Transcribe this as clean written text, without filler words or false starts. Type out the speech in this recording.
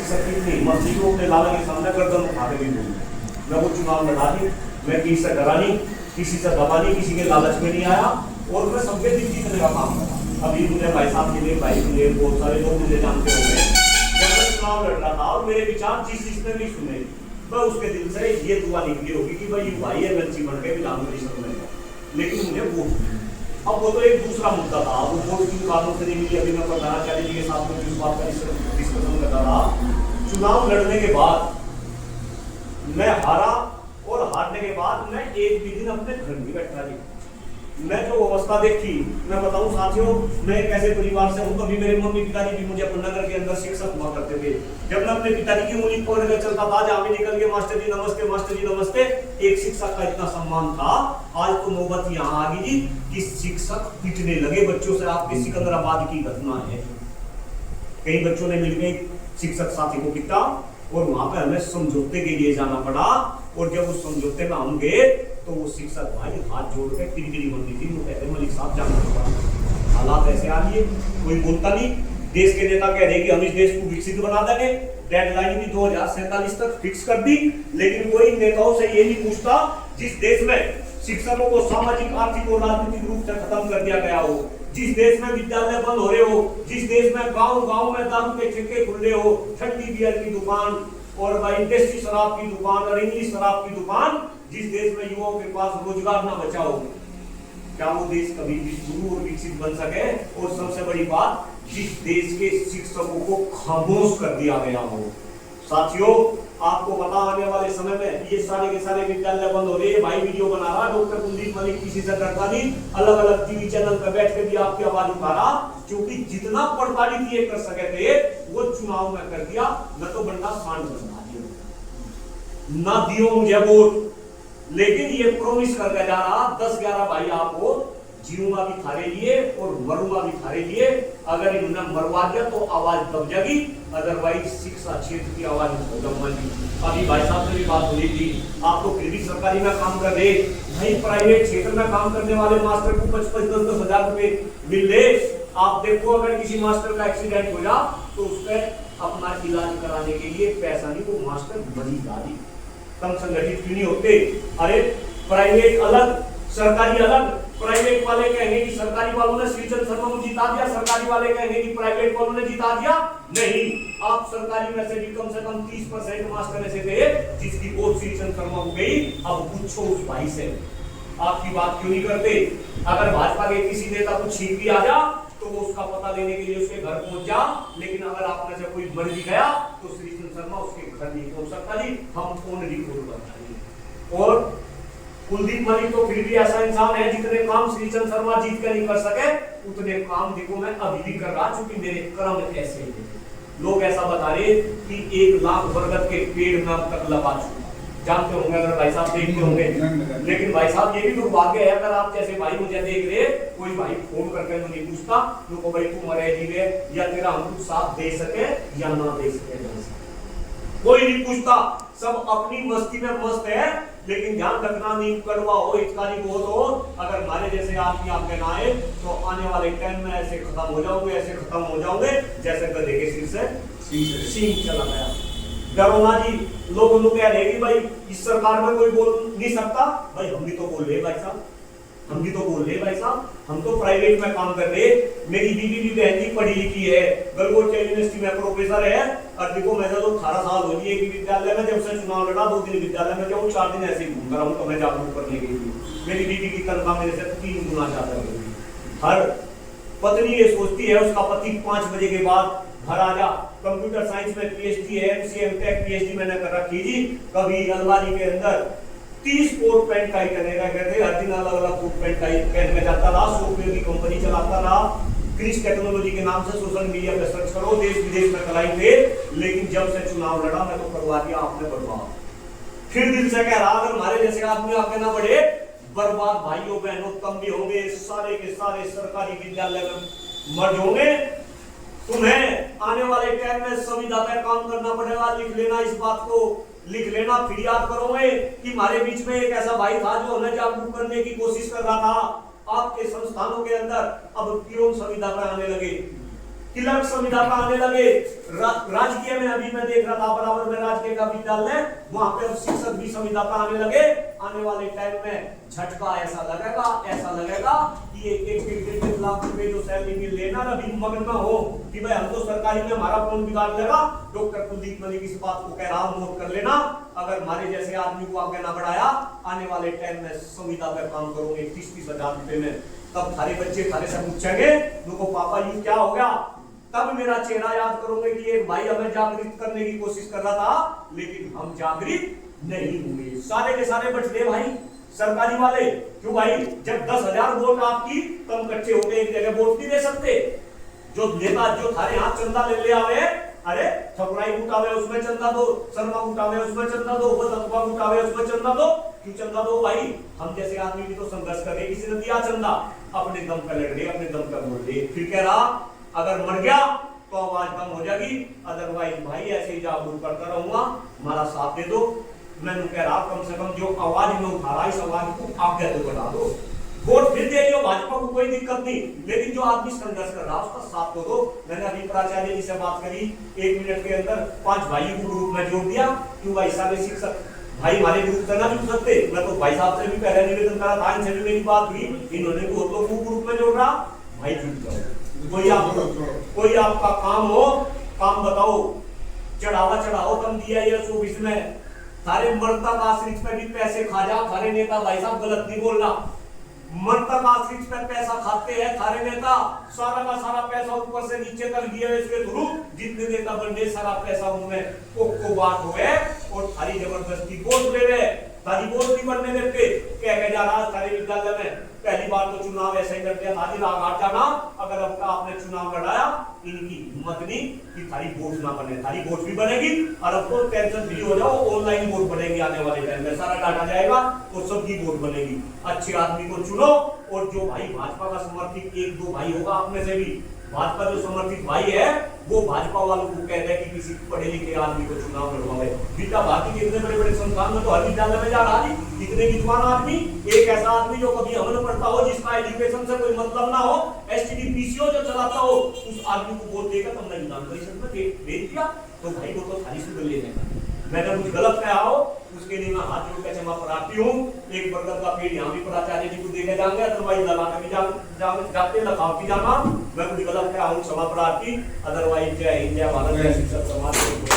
शिक्षक की इतनी हिम्मत थी कि वो अपने लाला के सामने गर्दन उठा के भी बोली मैं वो चुनाव लड़ा दी, मैं किसी से डरा नहीं, किसी से दबा नहीं, किसी के लालच में नहीं आया और मैं सबके दिल जीतने का काम करा। अभी मुझे भाई साहब मिले, भाई मिले, बहुत सारे लोग मुझे जानते होंगे। जब मैं चुनाव लड़ रहा था और मेरे विचार जिसने भी सुने तो उसके दिल से ये दुआ निकली होगी कि भाई भाई है गंची बन के विधान परिषद में, लेकिन मुझे वोट अब वो तो एक दूसरा मुद्दा था। वो वोट की कारणों से नहीं मिली। अभी मैं प्रधानाचार्य जी के साथ में इस बात का डिस्कशन कर रहा था। चुनाव लड़ने के बाद मैं हारा और हारने के बाद मैं एक भी दिन अपने घर में बैठा रही। मैं जो अवस्था देखी, मैं बताऊं साथियों, मैं एक ऐसे परिवार से हूं, कभी मेरे मम्मी पिताजी भी मुझे अपने नगर के अंदर शिक्षक हुआ करते थे। जब मैं अपने पिताजी की उंगली पकड़ कर चलता था, जहां भी निकल के मास्टर जी नमस्ते, मास्टर जी नमस्ते, एक शिक्षक का इतना सम्मान था। आज तो नौबत यहाँ आ गई जी कि शिक्षक पिटने लगे बच्चों से। आपके सिकंदराबाद की घटना है, कई बच्चों ने मिलकर शिक्षक साथी को पीटा और वहां पे हमें समझौते के लिए जाना पड़ा। और जब उस समझौते में हम गए तो वो शिक्षक भाई हाथ जोड़ के किरकिरी बन रही थी। वो कहते मलिक साहब जाना पड़ा। हालात ऐसे आ रही है, कोई बोलता नहीं। देश के नेता कह रहे कि हम इस देश को विकसित बना देंगे, डेडलाइन भी 2047 तक फिक्स कर दी, लेकिन कोई नेताओं से ये नहीं पूछता जिस देश में शिक्षकों को सामाजिक, आर्थिक और राजनीतिक रूप से खत्म कर दिया गया हो, जिस देश में विद्यालय बंद हो रहे हो, जिस देश में गांव-गांव में दारू के ठेके खुल रहे हो, ठंडी बियर की दुकान और भाई देसी शराब की दुकान और इंग्लिश शराब की दुकान, जिस देश में युवाओं के पास रोजगार ना बचा हो, क्या वो देश कभी भी शुरू और विकसित बन सके? और सबसे बड़ी बात, जिस देश के शिक्षकों को खामोश कर दिया गया हो। साथियों, आपको पता आने वाले समय में ये सारे के सारे विद्यालय बंद हो रहे। भाई वीडियो बना रहा, डॉक्टर कुलदीप मलिक किसी से करता नहीं, अलग अलग टीवी चैनल पर बैठ के भी आपकी आवाज उठा रहा, क्योंकि जितना प्रताड़ित ये कर सके थे वो चुनाव में कर दिया। न तो बंदा सांड बना दियो, ना दियो मुझे वोट, लेकिन ये प्रॉमिस करके जा रहा 10-11 भाई आपको जीऊंगा भी थारे लिए और मरूंगा भी थारे लिए। अगर इन्होंने मरवा दिया तो आवाज दब जाएगी, अदरवाइज शिक्षा क्षेत्र की आवाज दबेगी। अभी भाई साहब से भी बात हो रही थी, आप तो फिर भी सरकारी में काम कर रहे भाई, प्राइवेट क्षेत्र में काम करने वाले मास्टर को 55-10 हजार रुपए मिल रहे। आप देखो, अगर किसी मास्टर का एक्सीडेंट हो जा तो उसका अपना इलाज कराने के लिए पैसा नहीं, वो मास्टर बड़ी गाड़ी कम संगठित क्यों नहीं होते? अरे प्राइवेट अलग, सरकारी अलग। प्राइवेट वाले कहेंगे कि सरकारी वालों ने श्रीचंद शर्मा को जिता दिया, सरकारी वाले कहेंगे कि प्राइवेट वालों ने जिता दिया। नहीं, आप सरकारी में से भी कम से कम 30% मास्टर ऐसे थे जिसकी वोट श्रीचंद शर्मा को गई। अब पूछो उस भाई से, आपकी बात क्यों नहीं करते? अगर भाजपा के किसी नेता को छीन भी आ जा तो वो उसका पता लेने के लिए उसके घर पहुंच जा, लेकिन अगर आप में से कोई मर भी गया तो श्रीचंद शर्मा उसके घर नहीं पहुंच सकता जी। हम कौन रिपोर्ट बताएंगे? और कुलदीप मलिक तो फिर भी ऐसा इंसान है, जितने काम श्रीचंद शर्मा जीत कर नहीं कर सके उतने काम देखो मैं अभी भी कर रहा, क्योंकि मेरे कर्म ऐसे हैं। लोग ऐसा बता रहे कि 1 लाख बरगद के पेड़ में अब तक लगा चुका, जानते होंगे अगर भाई साहब देखते होंगे। लेकिन भाई साहब ये भी दुर्भाग्य है, अगर आप जैसे भाई मुझे देख रहे, कोई भाई फोन करके नहीं पूछता तो भाई तू मरे जीवे या तेरा हम कुछ साथ दे सके या ना दे सके, कोई नहीं पूछता। सब अपनी मस्ती में मस्त है, लेकिन ध्यान रखना नहीं कड़वा हो, हितकारी बहुत हो। अगर हमारे जैसे आदमी आपके ना आए तो आने वाले टाइम में ऐसे खत्म हो जाओगे, ऐसे खत्म हो जाओगे जैसे गधे के सिर से सींग चला गया। डरोना जी, लोग कह रहे कि भाई इस सरकार में कोई बोल नहीं सकता। भाई हम भी तो बोल रहे भाई साहब, हम भी तो बोल रहे भाई साहब, हम तो प्राइवेट में काम कर रहे। मेरी बीवी भी बहन जी पढ़ी लिखी है, गलगोटिया यूनिवर्सिटी में प्रोफेसर है। और देखो मैं तो 18 साल हो गई एक विद्यालय में, जब से चुनाव लड़ा 2 दिन विद्यालय में जाऊँ, 4 दिन ऐसे ही घूम रहा हूँ तो मैं जागरूक करने के लिए। मेरी बीवी की तनख्वाह मेरे से 3 गुना ज्यादा होगी। हर पत्नी ये सोचती है उसका पति 5 बजे के बाद घर आ जा। कंप्यूटर साइंस में पीएचडी है, एमसीए एमटेक पीएचडी मैंने कर रखी जी। कभी अलमारी के अंदर 30 कोट पैंट का ही करेगा, कहते हर दिन अलग अलग कोट पैंट का ही पहन में जाता रहा। सॉफ्टवेयर की कंपनी चलाता रहा, क्रिस टेक्नोलॉजी के नाम से सोशल मीडिया पे सर्च करो, देश विदेश में कलाई थे। लेकिन जब से चुनाव लड़ा मैं तो करवा दिया आपने बर्बाद। फिर दिल से कह रहा अगर हमारे जैसे आदमी आगे ना बढ़े, बर्बाद भाइयों बहनों कम भी होंगे, सारे के सारे सरकारी विद्यालय में मर्ज होंगे। तुम्हें आने वाले टाइम में संविदा पे काम करना पड़ेगा। लिख लेना, इस बात को लिख लेना, फिर याद करोगे कि हमारे बीच में एक ऐसा भाई था जो हमें जागरूक करने की कोशिश कर रहा था। आपके संस्थानों के अंदर अब पियोन संविदा पे आने लगे, क्लर्क संविदा का आने लगे। राजकीय में अभी मैं देख रहा था बराबर में राजकीय का विद्यालय, वहां पे अब शिक्षक भी संविदा का आने लगे। आने वाले टाइम में झटका ऐसा लगेगा कि एक लाख रुपए जो सैलरी मिल लेना अभी मगन में हो कि भाई हम तो सरकारी में हमारा कौन बिगाड़ लेगा। डॉक्टर कुलदीप मलिक इस बात को कह रहा हूं, नोट कर लेना। अगर हमारे जैसे आदमी को आगे ना बढ़ाया, आने वाले टाइम में संविदा पे काम करोगे 30-30 हजार रुपए में, तब थारे बच्चे थारे से पूछेंगे देखो पापा ये क्या हो गया। तब मेरा चेहरा याद करोगे कि एक भाई हमें जागृत करने की कोशिश कर रहा था, लेकिन हम जागृत नहीं हुए। सारे के सारे बचते भाई सरकारी वाले। क्यों भाई, जब 10,000 वोट आपकी कम इकट्ठे हो गए, एक जगह वोट नहीं दे सकते। जो नेता जो थारे हाथ चंदा ले आवे, अरे ठकुराई उठावे उसमें चंदा दो, शर्मा उठावे उसमें चंदा दो, बदलवा उठावे उसमें चंदा दो। क्यों चंदा दो भाई? हम जैसे आदमी भी तो संघर्ष कर रहे, किसी ने दिया चंदा, अपने दम पर लड़ रहे, अपने दम पर बोल रहे। फिर कह रहा अगर मर गया तो आवाज कम हो जाएगी, अदरवाइज भाई ऐसे ही जागरूक करता रहूंगा, हमारा साथ दे दो। मैंने कह रहा कम से कम जो आवाज में उठा रहा है इस आवाज को आगे तो बढ़ा दो। वोट फिर दे लियो भाजपा को, कोई दिक्कत नहीं, लेकिन जो आदमी संघर्ष कर रहा है उसका साथ दो। मैंने अभी प्राचार्य जी से बात करी, 1 मिनट के अंदर 5 भाई को ग्रुप में जोड़ दिया। क्यों भाई सारे शिक्षक भाई हमारे ग्रुप करना भी सकते। मैं तो भाई साहब से भी पहले निवेदन करा था, इनसे भी मेरी बात हुई, इन्होंने भी तो ग्रुप में जोड़ रहा। भाई जुट जाओ, कोई आपका काम हो, काम बताओ, चढ़ाओ कम दिया ये 24 में। सारे मर्तक आश्रित पे भी पैसे खा जा थारे नेता, भाई साहब गलत नहीं बोलना। मर्तक आश्रित पे पैसा खाते हैं थारे नेता, सारा का सारा पैसा ऊपर से नीचे तक दिए इसके थ्रू। जितने नेता बन सारा पैसा उनमें को बात हुए और थारी जबरदस्ती वोट ले रहे, तारी वोट नहीं बनने देते। कह के जा रहा सारे विद्यालय में पहली बार तो चुनाव ऐसे ही कर दिया था, राघाट जाना। अगर अब आपने चुनाव लड़ाया, इनकी हिम्मत नहीं कि थारी वोट ना बने, थारी वोट भी बनेगी और अब तो टेंशन फ्री हो जाओ, ऑनलाइन वोट बनेगी आने वाले टाइम में, सारा डाटा जाएगा और सबकी वोट बनेगी। अच्छे आदमी को चुनो और जो भाई भाजपा का समर्थित 1-2 भाई होगा अपने से भी, भाजपा जो समर्थित भाई है वो भाजपा वालों को कहते हैं कि किसी पढ़े लिखे आदमी को चुनाव लड़वाए। बीटा भारती के इतने बड़े बड़े संस्थान में तो हर विद्यालय में जा रहा है, इतने विद्वान आदमी, एक ऐसा आदमी जो कभी अमल पढ़ता हो, जिसका एजुकेशन से कोई मतलब ना हो, एसटीडी पीसीओ जो चलाता हो, उस आदमी को वोट देकर तुमने विधान परिषद में भेज दिया, तो भाई वो तो थाली से ले लेगा। मैंने कुछ गलत कहा हो उसके लिए मैं हाथ जोड़ के क्षमा प्रार्थी हूँ। एक बरगद का पेड़ यहाँ भी प्राचार्य जी को देखे जाएंगे, अदरवाइज लगा के भी जाते लगाओ भी जाना। मैं कुछ गलत कहा हूँ, क्षमा प्रार्थी। अदरवाइज जय हिंद, जय भारत, जय शिक्षक समाज।